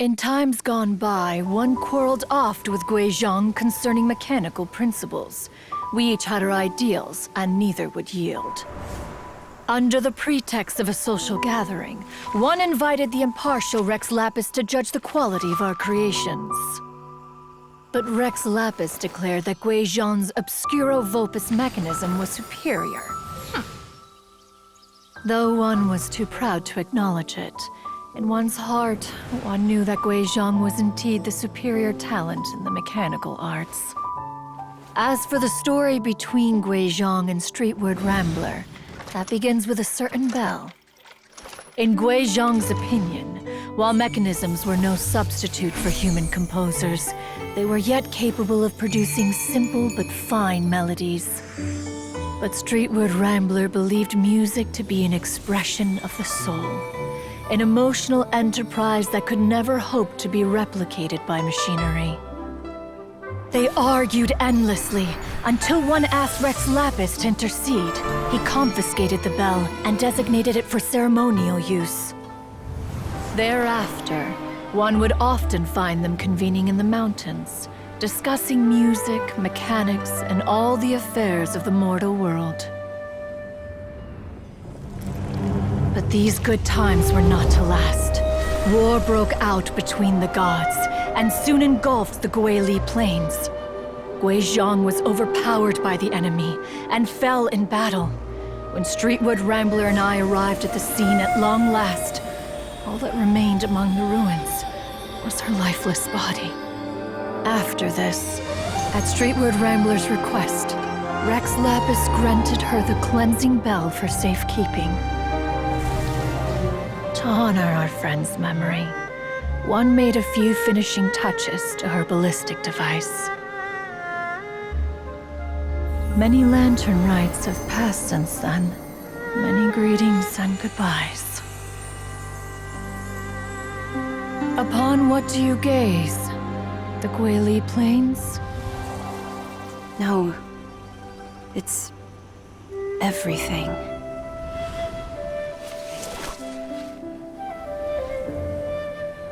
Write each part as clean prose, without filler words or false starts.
In times gone by, one quarreled oft with Guizhong concerning mechanical principles. We each had our ideals, and neither would yield. Under the pretext of a social gathering, one invited the impartial Rex Lapis to judge the quality of our creations. But Rex Lapis declared that Guizhong's obscuro Vulpus mechanism was superior. Though one was too proud to acknowledge it, in one's heart, one knew that Guizhong was indeed the superior talent in the mechanical arts. As for the story between Guizhong and Streetward Rambler, that begins with a certain bell. In Guizhong's opinion, while mechanisms were no substitute for human composers, they were yet capable of producing simple but fine melodies. But Streetward Rambler believed music to be an expression of the soul, an emotional enterprise that could never hope to be replicated by machinery. They argued endlessly, until one asked Rex Lapis to intercede. He confiscated the bell and designated it for ceremonial use. Thereafter, one would often find them convening in the mountains, discussing music, mechanics, and all the affairs of the mortal world. But these good times were not to last. War broke out between the gods, and soon engulfed the Guili Plains. Guizhong was overpowered by the enemy, and fell in battle. When Streetwood Rambler and I arrived at the scene at long last, all that remained among the ruins was her lifeless body. After this, at Streetwood Rambler's request, Rex Lapis granted her the cleansing bell for safekeeping. To honor our friend's memory, one made a few finishing touches to her ballistic device. Many lantern rites have passed since then. Many greetings and goodbyes. Upon what do you gaze? The Guili Plains? No. It's everything.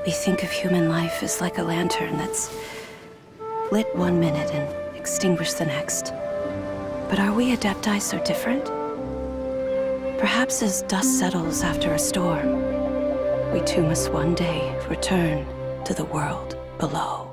We think of human life as like a lantern that's lit one minute and extinguished the next. But are we Adepti so different? Perhaps as dust settles after a storm, we too must one day return to the world below.